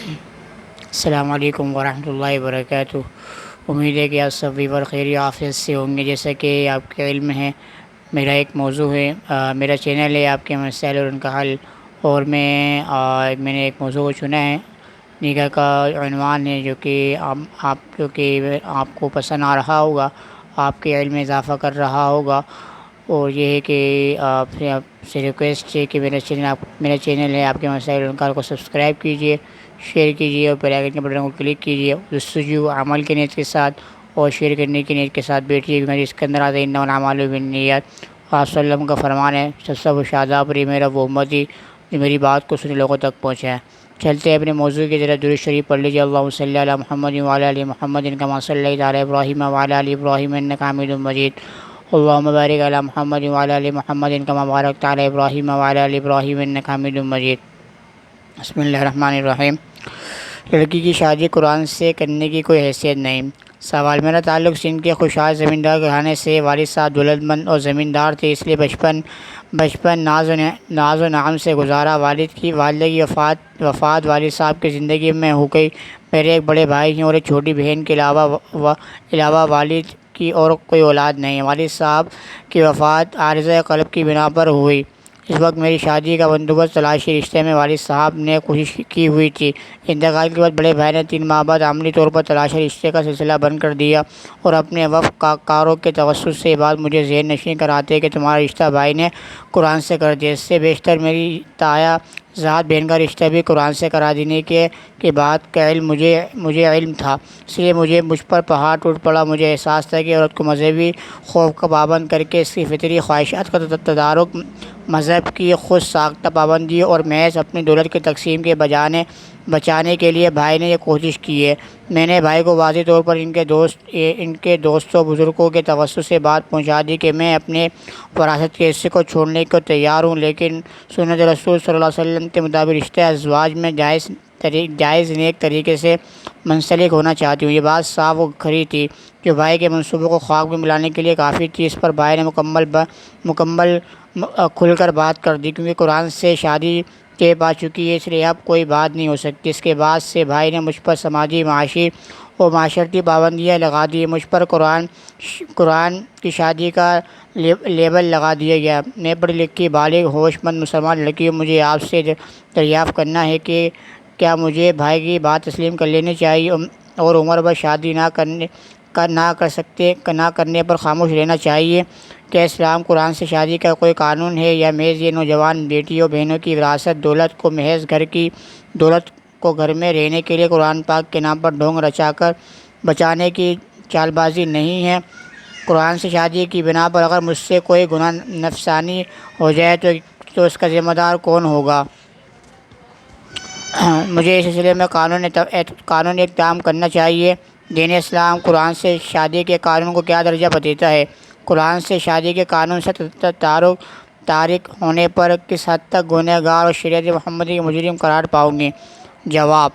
السلام علیکم ورحمۃ اللہ وبرکاتہ۔ امید ہے کہ آپ سب بھی خیر عافیت سے ہوں گے۔ جیسا کہ آپ کے علم ہے، میرا ایک موضوع ہے، میرا چینل ہے آپ کے مسائل اور ان کا حل، اور میں نے ایک موضوع چنا ہے، نگاہ کا عنوان ہے، جو کہ آپ کو پسند آ رہا ہوگا، آپ کے علم میں اضافہ کر رہا ہوگا، اور یہ ہے کہ آپ سے ریکویسٹ ہے کہ میرا چینل ہے آپ کے مسائل اور کار کو سبسکرائب کیجیے، شیئر کیجیے اور بیل آئیکن کے بٹن کو کلک کیجیے، جستجو عمل کی نیت کے ساتھ اور شیئر کرنے کی نیت کے ساتھ بیٹھیے، کیونکہ اس کے اندر آتے انما الاعمال بالنیات۔ آپ صلی اللہ علیہ وسلم کا فرمان ہے، سب شاداب پر میرا وہ امتی جو میری بات کو سنے لوگوں تک پہنچائے۔ چلتے ہیں اپنے موضوع کی طرف۔ درود شریف پڑھ لیجیے۔ اللہم صلی علی محمد وعلی ال محمد کما صلیت علی ابراہیم وعلی ال ابراہیم انک حمید مجید۔ اللہم بارک علی محمد وعلی ال محمد کما بارکت علی ابراہیم وعلی ال ابراہیم انک حمید مجید۔ بسم اللہ الرحمن الرحیم۔ لڑکی کی شادی قرآن سے کرنے کی کوئی حیثیت نہیں۔ سوال: میرا تعلق سندھ کے خوشحال زمیندار گھرانے سے، والد صاحب دولت مند اور زمیندار تھے، اس لیے بچپن ناز و نعم سے گزارا۔ والدہ کی وفات والد صاحب کی زندگی میں ہو گئی۔ میرے ایک بڑے بھائی ہیں اور ایک چھوٹی بہن کے علاوہ والد کی اور کوئی اولاد نہیں۔ والد صاحب کی وفات عارضہ قلب کی بنا پر ہوئی۔ اس وقت میری شادی کا بندوبست تلاشی رشتے میں والد صاحب نے کوشش کی ہوئی تھی۔ انتقال کے بعد بڑے بھائی نے 3 ماہ بعد عملی طور پر تلاشی رشتے کا سلسلہ بند کر دیا اور اپنے وفد کاروں کے توسط سے یہ بات مجھے ذہن نشین کراتے کہ تمہارا رشتہ بھائی نے قرآن سے کر دیا۔ اس سے بیشتر میری تایا ذات بہن کا رشتہ بھی قرآن سے کرا دینے کے بات کا علم مجھے علم تھا، اس لیے مجھ پر پہاڑ ٹوٹ پڑا۔ مجھے احساس تھا کہ عورت کو مذہبی خوف کا پابند کر کے اس کی فطری خواہشات کا تدارک، مذہب کی خود ساختہ پابندی اور محض اپنی دولت کی تقسیم کے بچانے کے لیے بھائی نے یہ کوشش کی ہے۔ میں نے بھائی کو واضح طور پر ان کے دوستوں بزرگوں کے توسط سے بات پہنچا دی کہ میں اپنے وراثت کے حصے کو چھوڑنے کو تیار ہوں، لیکن سنت رسول صلی اللہ علیہ وسلم کے مطابق رشتہ ازواج میں جائز نیک طریقے سے منسلک ہونا چاہتی ہوں۔ یہ بات صاف و کھری تھی، جو بھائی کے منصوبوں کو خاک میں ملانے کے لیے کافی تھی۔ اس پر بھائی نے مکمل کھل کر بات کر دی، کیونکہ قرآن سے شادی طے پا چکی ہے، اس لیے اب کوئی بات نہیں ہو سکتی۔ اس کے بعد سے بھائی نے مجھ پر سماجی، معاشی اور معاشرتی پابندیاں لگا دی۔ مجھ پر قرآن کی شادی کا لیبل لگا دیا گیا۔ میں پڑھی لکھی، بالغ، ہوش مند مسلمان لڑکی ہوں۔ مجھے آپ سے دریافت کرنا ہے کہ کیا مجھے بھائی کی بات تسلیم کر لینی چاہیے اور عمر بھر شادی نہ کرنے پر خاموش رہنا چاہیے؟ کیا اسلام قرآن سے شادی کا کوئی قانون ہے، یا محض یہ نوجوان بیٹیوں بہنوں کی وراثت دولت کو محض گھر کی دولت کو گھر میں رہنے کے لیے قرآن پاک کے نام پر ڈھونگ رچا کر بچانے کی چال بازی نہیں ہے؟ قرآن سے شادی کی بنا پر اگر مجھ سے کوئی گناہ نفسانی ہو جائے تو اس کا ذمہ دار کون ہوگا؟ مجھے اس سلسلے میں قانونی اقدام کرنا چاہیے۔ دین اسلام قرآن سے شادی کے قانون کو کیا درجہ دیتا ہے؟ قرآن سے شادی کے قانون سے تارک ہونے پر کس حد تک گنہگار اور شریعت محمدی کے مجرم قرار پاؤں گے؟ جواب: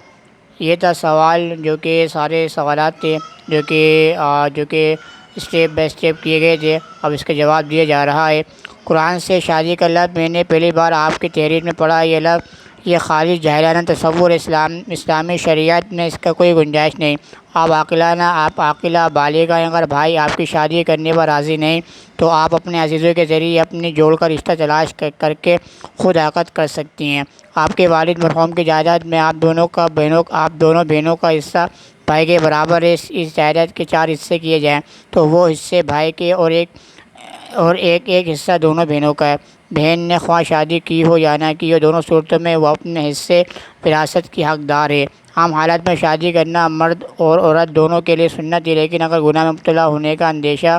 یہ تھا سوال، جو کہ سارے سوالات تھے جو کہ اسٹیپ بائی اسٹیپ کیے گئے تھے۔ اب اس کا جواب دیا جا رہا ہے۔ قرآن سے شادی کا لفظ میں نے پہلی بار آپ کی تحریر میں پڑھا۔ یہ خالص جاہلانہ تصور، اسلامی شریعت میں اس کا کوئی گنجائش نہیں۔ آپ عاقلہ بالغہ ہیں۔ اگر بھائی آپ کی شادی کرنے پر راضی نہیں تو آپ اپنے عزیزوں کے ذریعے اپنی جوڑ کا رشتہ تلاش کر کے خود عقد کر سکتی ہیں۔ آپ کے والد مرحوم کی جائیداد میں آپ دونوں بہنوں کا حصہ بھائی کے برابر ہے۔ اس جائیداد کے 4 حصے کیے جائیں تو وہ حصے بھائی کے اور ایک حصہ دونوں بہنوں کا ہے۔ بہن نے خواہ شادی کی ہو یا نہ کی ہو، دونوں صورتوں میں وہ اپنے حصے وراثت کی حقدار ہے۔ عام حالات میں شادی کرنا مرد اور عورت دونوں کے لیے سنت ہے، لیکن اگر گناہ میں مبتلا ہونے کا اندیشہ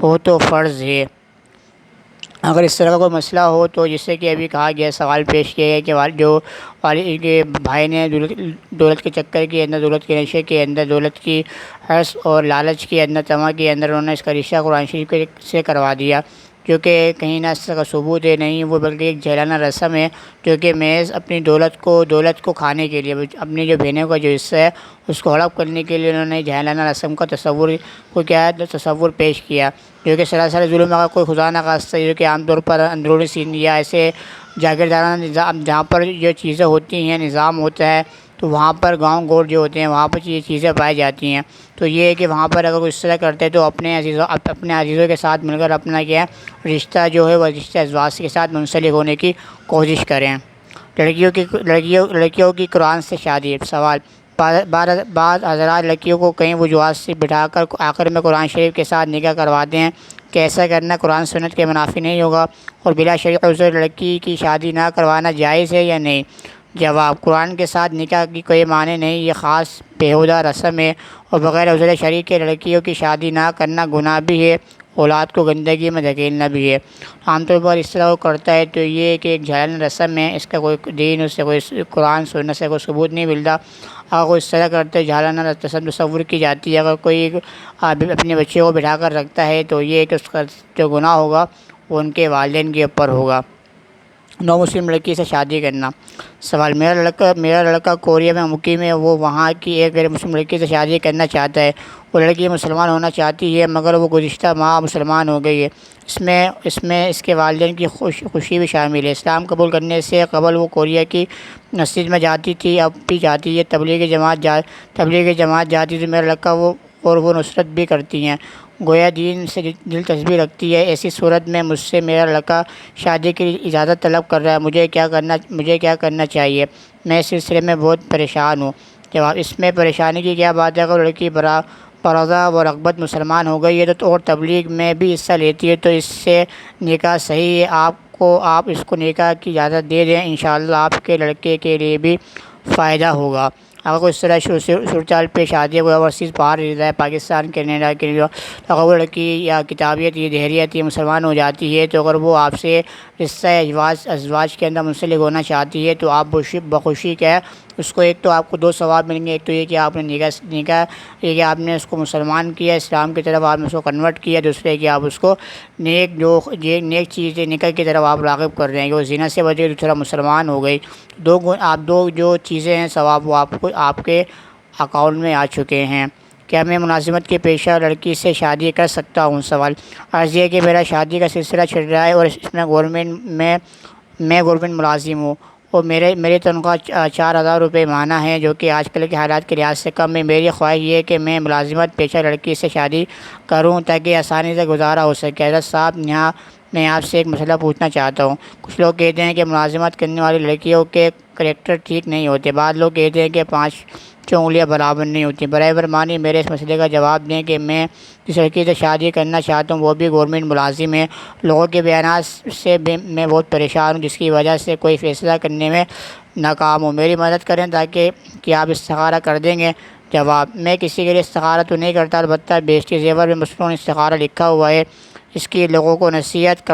ہو تو فرض ہے۔ اگر اس طرح کا کوئی مسئلہ ہو تو، جیسے کہ ابھی کہا گیا، سوال پیش کیا گیا کہ والد کے بھائی نے دولت کے چکر کے اندر، دولت کے نشے کے اندر، دولت کی حرص اور لالچ کے اندر، طمع کے اندر انہوں نے اس کا رشتہ قرآن شریف سے کروا دیا، جو کہ کہیں نہ اس کا ثبوت ہے، نہیں وہ بلکہ ایک جہلانہ رسم ہے، جو کہ محض اپنی دولت کو کھانے کے لیے، اپنی جو بہنوں کا جو حصہ ہے اس کو ہڑپ کرنے کے لیے انہوں نے جہلانہ رسم کا تصور پیش کیا، جو کہ سراسر ظلم۔ اگر کوئی خدا نخواستہ، جو کہ عام طور پر اندرونی سین یا ایسے جاگیردارانہ نظام جہاں پر یہ چیزیں ہوتی ہیں، نظام ہوتا ہے، تو وہاں پر گاؤں گوڑ جو ہوتے ہیں وہاں پر یہ چیزیں پائی جاتی ہیں۔ تو یہ ہے کہ وہاں پر اگر کوئی اس طرح کرتے ہیں تو اپنے عزیزوں کے ساتھ مل کر اپنا کیا ہے رشتہ جو ہے وہ رشتہ ازواج کے ساتھ منسلک ہونے کی کوشش کریں۔ لڑکیوں کی قرآن سے شادی۔ سوال: بعض حضرات لڑکیوں کو کئی وجوہات سے بٹھا کر آخر میں قرآن شریف کے ساتھ نکاح کرواتے ہیں، کہ ایسا کرنا قرآن سنت کے منافی نہیں ہوگا اور بلا شرعی عذر لڑکی کی شادی نہ کروانا جائز ہے یا نہیں؟ جواب: قرآن کے ساتھ نکاح کی کوئی معنی نہیں، یہ خاص بیہودہ رسم ہے اور بغیر عذر شرعی کے لڑکیوں کی شادی نہ کرنا گناہ بھی ہے، اولاد کو گندگی میں دھکیلنا بھی ہے۔ عام طور پر اس طرح وہ کرتا ہے تو یہ کہ ایک جھلن رسم ہے، اس کا کوئی دین، اس سے کوئی قرآن سنت سے کوئی ثبوت نہیں ملتا۔ اگر کوئی اس طرح کرتے جھلن تصور کی جاتی ہے، اگر کوئی اپنے بچے کو بٹھا کر رکھتا ہے تو یہ کہ اس کا جو گناہ ہوگا وہ ان کے والدین کے اوپر ہوگا۔ نو مسلم لڑکی سے شادی کرنا۔ سوال: میرا لڑکا کوریا میں مقیم ہے، وہ وہاں کی ایک غیر مسلم لڑکی سے شادی کرنا چاہتا ہے۔ وہ لڑکی مسلمان ہونا چاہتی ہے مگر وہ گزشتہ ماہ مسلمان ہو گئی ہے۔ اس میں اس کے والدین کی خوشی بھی شامل ہے۔ اسلام قبول کرنے سے قبل وہ کوریا کی مسجد میں جاتی تھی، اب بھی جاتی ہے۔ تبلیغی جماعت جاتی تو میرا لڑکا وہ نصرت بھی کرتی ہیں، گویا دین سے دلچسپی رکھتی ہے۔ ایسی صورت میں مجھ سے میرا لڑکا شادی کی اجازت طلب کر رہا ہے، مجھے کیا کرنا چاہیے؟ میں اس سلسلے میں بہت پریشان ہوں۔ جواب: اس میں پریشانی کی کیا بات ہے؟ اگر لڑکی برضا و رغبت مسلمان ہو گئی ہے تو اور تبلیغ میں بھی حصہ لیتی ہے تو اس سے نکاح صحیح ہے۔ آپ اس کو نکاح کی اجازت دے دیں، انشاءاللہ آپ کے لڑکے کے لیے بھی فائدہ ہوگا۔ اگر کوئی اس طرح صورتحال پیش آتی ہے، کوئی اوورسیز باہر رہتا ہے، پاکستان کینیڈا کے لیے، اگر وہ لڑکی یا کتابیت یا دہریت یا مسلمان ہو جاتی ہے تو اگر وہ آپ سے رشتہ ازواج کے اندر منسلک ہونا چاہتی ہے تو آپ بخوشی کیا ہے اس کو، ایک تو آپ کو 2 ثواب ملیں گے۔ ایک تو یہ کہ آپ نے نکاح یہ کہ آپ نے اس کو مسلمان کیا، اسلام کی طرف آپ نے اس کو کنورٹ کیا۔ دوسرے کہ آپ اس کو نیک چیزیں نکاح کی طرف آپ راغب کر رہے ہیں کہ وہ زنا سے بچے، دوسرا مسلمان ہو گئی۔ دو جو چیزیں ہیں ثواب وہ آپ کے اکاؤنٹ میں آ چکے ہیں۔ کیا میں ملازمت کے پیشہ لڑکی سے شادی کر سکتا ہوں؟ سوال: عرض یہ کہ میرا شادی کا سلسلہ چل رہا ہے اور اس میں گورنمنٹ ملازم ہوں اور میری تنخواہ 4,000 روپے ماہانہ ہے، جو کہ آج کل کے حالات کے لحاظ سے کم ہے۔ میری خواہش یہ ہے کہ میں ملازمت پیشہ لڑکی سے شادی کروں تاکہ آسانی سے گزارا ہو سکے۔ حضرت صاحب، یہاں میں آپ سے ایک مسئلہ پوچھنا چاہتا ہوں۔ کچھ لوگ کہتے ہیں کہ ملازمت کرنے والی لڑکیوں کے کریکٹر ٹھیک نہیں ہوتے، بعض لوگ کہتے ہیں کہ 5 انگلیاں برابر نہیں ہوتی۔ برائے مہربانی میرے اس مسئلے کا جواب دیں کہ میں جس لڑکی سے شادی کرنا چاہتا ہوں وہ بھی گورنمنٹ ملازم ہے۔ لوگوں کے بیانات سے میں بہت پریشان ہوں جس کی وجہ سے کوئی فیصلہ کرنے میں ناکام ہوں۔ میری مدد کریں تاکہ کیا آپ استخارہ کر دیں گے؟ جواب: میں کسی کے لیے استخارہ تو نہیں کرتا، البتہ بیشتر زیور میں مصنون استخارہ لکھا ہوا ہے، اس کی لوگوں کو وصیت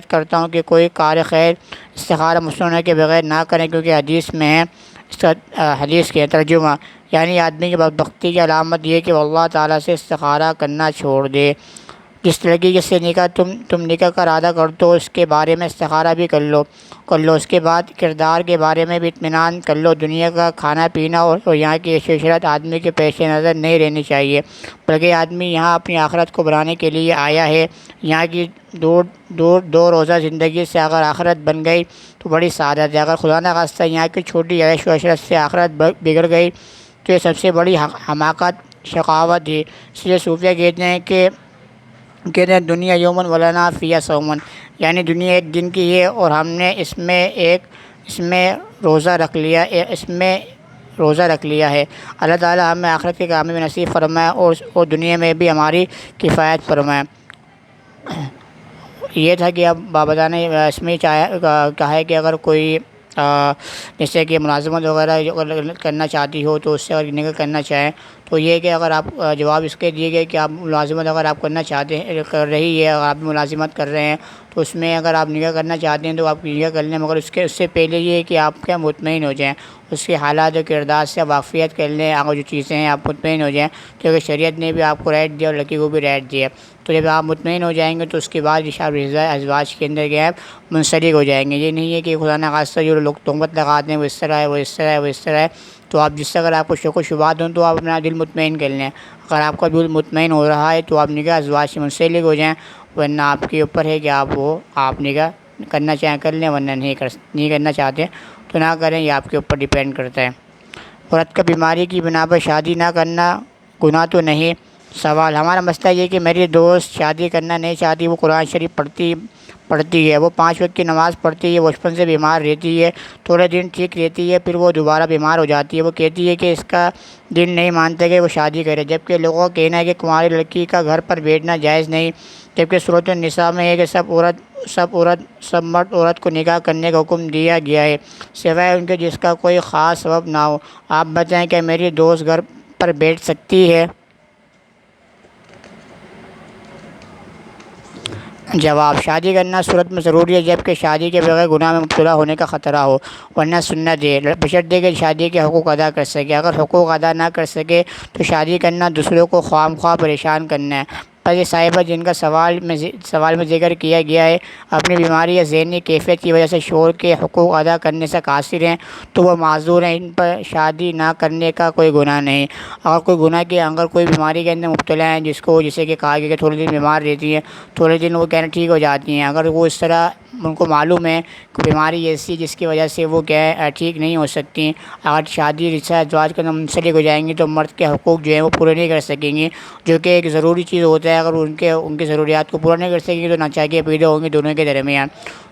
کرتا ہوں کہ کوئی کار خیر استخارہ مصنون کے بغیر نہ کریں، کیونکہ حدیث میں ہے۔ اس کا حدیث کے ترجمہ یعنی آدمی کی بدبختی کی علامت یہ کہ وہ اللہ تعالیٰ سے استخارہ کرنا چھوڑ دے۔ جس لڑکی سے نکاح تم نکاح کا ارادہ کرتے ہو اس کے بارے میں استخارہ بھی کر لو۔ اس کے بعد کردار کے بارے میں بھی اطمینان کر لو۔ دنیا کا کھانا پینا اور یہاں کی عشرت آدمی کے پیش نظر نہیں رہنی چاہیے، بلکہ آدمی یہاں اپنی آخرت کو بنانے کے لیے آیا ہے۔ یہاں کی دو روزہ زندگی سے اگر آخرت بن گئی تو بڑی سعادت ہے، اگر خدا نخواستہ یہاں کی چھوٹی عیش و عشرت سے آخرت بگڑ گئی تو یہ سب سے بڑی حماقت شقاوت ہے۔ اس لیے صوفیہ کہتے ہیں دنیا یومن ولنا فیہا صومن، یعنی دنیا ایک دن کی ہے اور ہم نے اس میں روزہ رکھ لیا ہے۔ اللہ تعالیٰ ہمیں آخرت کی کامیابی نصیب فرمائے اور دنیا میں بھی ہماری کفایت فرمائے۔ یہ تھا کہ اب بابا نے اس میں کہا ہے کہ اگر کوئی جیسے کہ ملازمت وغیرہ کرنا چاہتی ہو تو اس سے اگر نکاح کرنا چاہیں تو یہ کہ اگر آپ جواب اس کے دیے گئے کہ آپ ملازمت اگر آپ کرنا چاہتے ہیں کر رہی ہے، اگر آپ ملازمت کر رہے ہیں تو اس میں اگر آپ نکاح کرنا چاہتے ہیں تو آپ نکاح کر لیں، مگر اس سے پہلے یہ کہ آپ کیا مطمئن ہو جائیں، اس کے حالات و کردار سے واقفیت کر لیں، آگے جو چیزیں ہیں آپ مطمئن ہو جائیں، کیونکہ شریعت نے بھی آپ کو رائٹ دیا اور لڑکی کو بھی رائٹ دیا۔ تو جب آپ مطمئن ہو جائیں گے تو اس کے بعد رشتہ ازواج کے اندر گئے منسلک ہو جائیں گے۔ یہ نہیں ہے کہ خدا نخواستہ جو لوگ تہمت لگاتے ہیں وہ اس طرح ہے، تو آپ جس سے اگر آپ کو شک و شبہات ہوں تو آپ اپنا دل مطمئن کر لیں۔ اگر آپ کا دل مطمئن ہو رہا ہے تو آپ نکاح ازواج سے منسلک ہو جائیں، ورنہ آپ کے اوپر ہے کہ آپ نکاح کرنا چاہیں کر لیں، ورنہ نہیں کرنا چاہتے تو نہ کریں، یہ آپ کے اوپر ڈیپینڈ کرتا ہے۔ عورت کا بیماری کی بنا پر شادی نہ کرنا گناہ تو نہیں؟ سوال: ہمارا مسئلہ یہ کہ میری دوست شادی کرنا نہیں چاہتی، وہ قرآن شریف پڑھتی ہے، وہ 5 وقت کی نماز پڑھتی ہے، بچپن سے بیمار رہتی ہے، تھوڑے دن ٹھیک رہتی ہے، پھر وہ دوبارہ بیمار ہو جاتی ہے۔ وہ کہتی ہے کہ اس کا دل نہیں مانتا کہ وہ شادی کرے، جبکہ لوگوں کا کہنا ہے کہ کنواری لڑکی کا گھر پر بیٹھنا جائز نہیں، جبکہ سورۃ النساء میں ہے کہ سب مرد عورت کو نکاح کرنے کا حکم دیا گیا ہے، سوائے ان کے جس کا کوئی خاص سبب نہ ہو۔ آپ بتائیں کہ میری دوست گھر پر بیٹھ سکتی ہے؟ جواب: شادی کرنا صورت میں ضروری ہے جبکہ شادی کے بغیر گناہ میں مبتلا ہونے کا خطرہ ہو، ورنہ سنت ہے، بشرطیکہ کہ شادی کے حقوق ادا کر سکے۔ اگر حقوق ادا نہ کر سکے تو شادی کرنا دوسروں کو خواہ پریشان کرنا ہے۔ پر یہ صاحبہ جن کا سوال میں ذکر کیا گیا ہے، اپنی بیماری یا ذہنی کیفیت کی وجہ سے شوہر کے حقوق ادا کرنے سے قاصر ہیں تو وہ معذور ہیں، ان پر شادی نہ کرنے کا کوئی گناہ نہیں۔ اگر کوئی بیماری کے اندر مبتلا ہیں جیسے کہ کہا گیا کہ تھوڑے دن بیمار رہتی ہے، تھوڑے دن وہ کہنا ٹھیک ہو جاتی ہیں، اگر وہ اس طرح ان کو معلوم ہے کہ بیماری ایسی جس کی وجہ سے وہ ٹھیک نہیں ہو سکتی، اگر شادی رشتہ ازدواج کے اندر منسلک ہو جائیں گی تو مرد کے حقوق جو ہیں وہ پورے نہیں کر سکیں گی، جو کہ ایک ضروری چیز ہوتا ہے۔ اگر ان کی ضروریات کو پورا نہیں کر سکیں گی تو ناچاکیاں پیدا ہوں گی دونوں کے درمیان،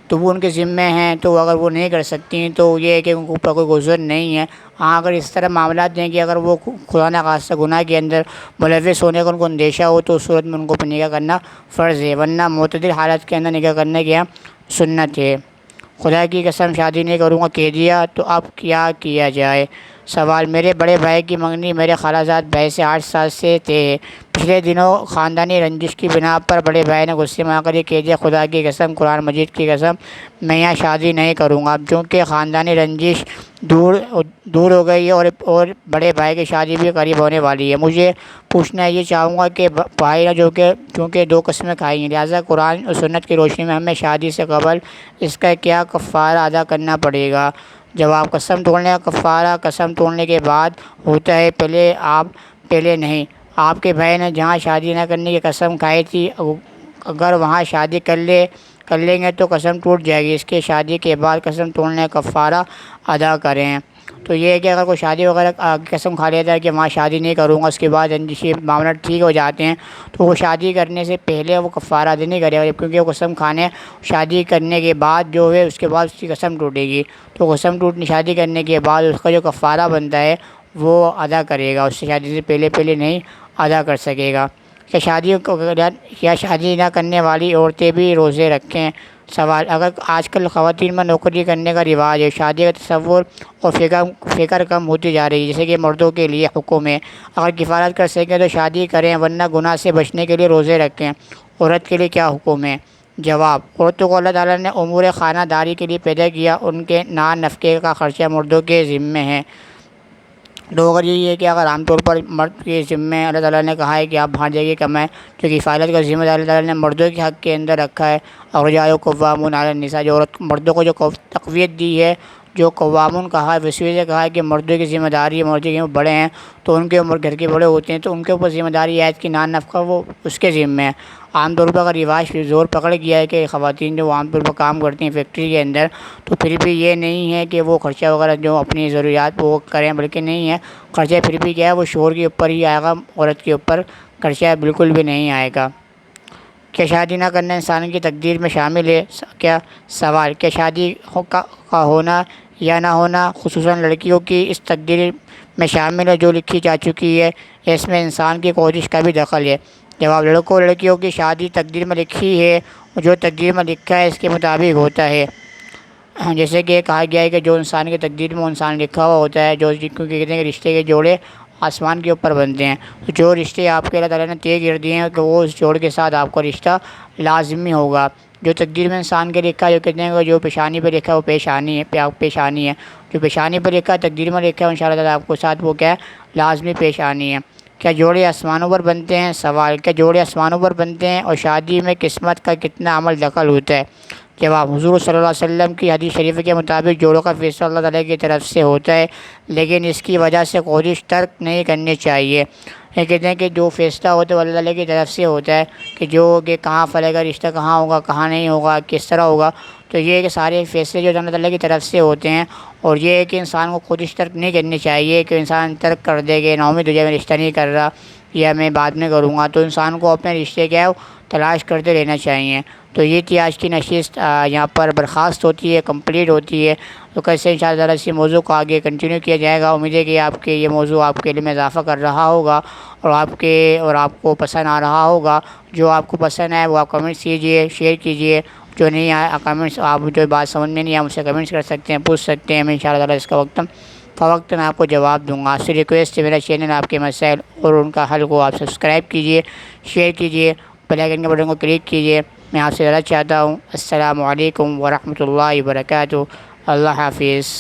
تو وہ ان کے ذمے ہیں، تو اگر وہ نہیں کر سکتی تو یہ ہے کہ ان کے اوپر کوئی گزر نہیں ہے۔ ہاں، اگر اس طرح معاملات ہیں کہ اگر وہ خدا نخواستہ گناہ کے اندر ملوث ہونے کا ان کو اندیشہ ہو تو اس صورت میں ان کو نکاح کرنا فرض ہے، ورنہ معتدل حالت کے اندر نکاح کرنے کی سنت ہے۔ خدا کی قسم شادی نہیں کروں گا کہہ دیا تو اب کیا کیا جائے؟ سوال: میرے بڑے بھائی کی منگنی میرے خالہ زاد بھائی سے 8 سال سے طے ہے۔ پچھلے دنوں خاندانی رنجش کی بنا پر بڑے بھائی نے غصے میں آ کر یہ کہہ دیا، خدا کی قسم، قرآن مجید کی قسم، میں یہاں شادی نہیں کروں گا۔ اب چونکہ خاندانی رنجش دور ہو گئی ہے اور بڑے بھائی کی شادی بھی قریب ہونے والی ہے، مجھے پوچھنا یہ چاہوں گا کہ بھائی نے چونکہ 2 قسمیں کھائی ہیں، لہٰذا قرآن اور سنت کی روشنی میں ہمیں شادی سے قبل اس کا کیا کفارہ ادا کرنا پڑے گا؟ جواب: قسم توڑنے کا کفارہ قسم توڑنے کے بعد ہوتا ہے، پہلے نہیں۔ آپ کے بھائی نے جہاں شادی نہ کرنے کی قسم کھائی تھی، اگر وہاں شادی کر لیں گے تو قسم ٹوٹ جائے گی، اس کے شادی کے بعد قسم توڑنے کا کفارہ ادا کریں۔ تو یہ ہے کہ اگر کوئی شادی وغیرہ قسم کھا لیتا ہے کہ وہاں شادی نہیں کروں گا، اس کے بعد رنجشی معاملات ٹھیک ہو جاتے ہیں تو وہ شادی کرنے سے پہلے وہ کفارہ ادا نہیں کرے گا، کیونکہ وہ قسم کھانے شادی کرنے کے بعد جو ہے اس کے بعد اس کی قسم ٹوٹے گی، تو قسم شادی کرنے کے بعد اس کا جو کفارہ بنتا ہے وہ ادا کرے گا، اس سے شادی سے پہلے نہیں ادا کر سکے گا۔ کیا شادی نہ کرنے والی عورتیں بھی روزے رکھیں؟ سوال: اگر آج کل خواتین میں نوکری کرنے کا رواج ہے، شادی کا تصور اور فکر کم ہوتی جا رہی ہے، جیسے کہ مردوں کے لیے حکم ہے، اگر کفارت کر سکیں تو شادی کریں، ورنہ گناہ سے بچنے کے لیے روزے رکھیں۔ عورت کے لیے کیا حکم ہے؟ جواب: عورتوں کو اللہ تعالیٰ نے امور خانہ داری کے لیے پیدا کیا، ان کے نان نفقے کا خرچہ مردوں کے ذمے ہے۔ تو اگر یہ ہے کہ اگر عام طور پر مرد کے ذمے اللہ تعالیٰ نے کہا ہے کہ آپ باہر جائیے کمائیں، جو کہ کفالت کا ذمہ دار اللہ تعالیٰ نے مردوں کے حق کے اندر رکھا ہے، اور الرجال قوامون علی النساء، جو مردوں کو جو تقویت دی ہے، جو قوامون کہا ہے، اس وجہ سے کہا ہے کہ مردوں کی ذمہ داری ہے، مردوں کے بڑے ہیں تو ان کے عمر گھر کے بڑے ہوتے ہیں تو ان کے اوپر ذمہ داری ہے کہ نان نفقہ وہ اس کے ذمے ہے۔ عام طور پر اگر رواج زور پکڑ گیا ہے کہ خواتین جو عام طور پر کام کرتی ہیں فیکٹری کے اندر، تو پھر بھی یہ نہیں ہے کہ وہ خرچہ وغیرہ جو اپنی ضروریات وہ کریں، بلکہ نہیں ہے، خرچہ پھر بھی کیا ہے وہ شوہر کے اوپر ہی آئے گا، عورت کے اوپر خرچہ بالکل بھی نہیں آئے گا۔ کیا شادی نہ کرنا انسان کی تقدیر میں شامل ہے؟ کیا سوال: کیا شادی کا ہونا یا نہ ہونا خصوصاً لڑکیوں کی اس تقدیر میں شامل ہے جو لکھی جا چکی ہے، اس میں انسان کی کوشش کا بھی دخل ہے؟ جواب: لڑکوں لڑکیوں کی شادی تقدیر میں لکھی ہے، جو تقدیر میں لکھا ہے اس کے مطابق ہوتا ہے، جیسے کہ کہا گیا ہے کہ جو انسان کی تقدیر میں انسان لکھا ہوا ہوتا ہے، کیونکہ کہتے ہیں کہ رشتے کے جوڑے آسمان کے اوپر بنتے ہیں، تو جو رشتے آپ کے اللہ تعالیٰ نے طے کر دیے ہیں کہ وہ اس جوڑ کے ساتھ آپ کا رشتہ لازمی ہوگا۔ جو تقدیر میں انسان کے لکھا ہے، جو کہتے ہیں کہ جو پیشانی پہ لکھا ہے وہ پیشانی ہے، جو پیشانی پہ لکھا ہے تقدیر میں لکھا ہے ان شاء اللہ تعالیٰ آپ کو ساتھ وہ کیا ہے لازمی پیشانی ہے۔ کیا جوڑے آسمانوں پر بنتے ہیں؟ سوال: کیا جوڑے آسمانوں پر بنتے ہیں اور شادی میں قسمت کا کتنا عمل دخل ہوتا ہے؟ جواب: حضور صلی اللہ علیہ وسلم کی حدیث شریف کے مطابق جوڑوں کا فیصلہ اللہ تعالیٰ کی طرف سے ہوتا ہے، لیکن اس کی وجہ سے کوشش ترک نہیں کرنی چاہیے۔ یہ کہتے ہیں کہ جو فیصلہ ہوتا ہے وہ اللہ تعالیٰ کی طرف سے ہوتا ہے، کہ کہاں پھلے گا رشتہ، کہاں ہوگا، کہاں نہیں ہوگا، کس طرح ہوگا۔ تو یہ کہ سارے فیصلے جو اللہ تعالیٰ کی طرف سے ہوتے ہیں، اور یہ ہے کہ انسان کو کوشش ترک نہیں کرنی چاہیے کہ انسان ترک کر دے کہ نا امید ہو جائے، میں رشتہ نہیں کر رہا یا میں بعد میں کروں گا۔ تو انسان کو اپنے رشتے کیا ہے تلاش کرتے رہنا چاہیے۔ تو یہ تھی آج کی نشست، یہاں پر برخاست ہوتی ہے، کمپلیٹ ہوتی ہے۔ تو کیسے انشاءاللہ تعالیٰ اسی موضوع کو آگے کنٹینیو کیا جائے گا۔ امید ہے کہ آپ کے یہ موضوع آپ کے علم میں اضافہ کر رہا ہوگا اور آپ کو پسند آ رہا ہوگا۔ جو آپ کو پسند ہے وہ آپ کمنٹس کیجئے، شیئر کیجئے۔ جو نہیں آیا کمنٹس، آپ جو بات سمجھ میں نہیں آیا مجھ سے کمنٹس کر سکتے ہیں، پوچھ سکتے ہیں، میں انشاءاللہ تعالیٰ اس کا فوقت میں آپ کو جواب دوں گا۔ آپ سے ریکویسٹ ہے میرا چینل آپ کے مسائل اور ان کا حل کو آپ سبسکرائب کیجئے، شیئر کیجئے، بیل آئیکن کے بٹن کو کلک کیجئے۔ میں آپ سے زیادہ چاہتا ہوں۔ السلام علیکم ورحمۃ اللہ وبرکاتہ۔ اللہ حافظ۔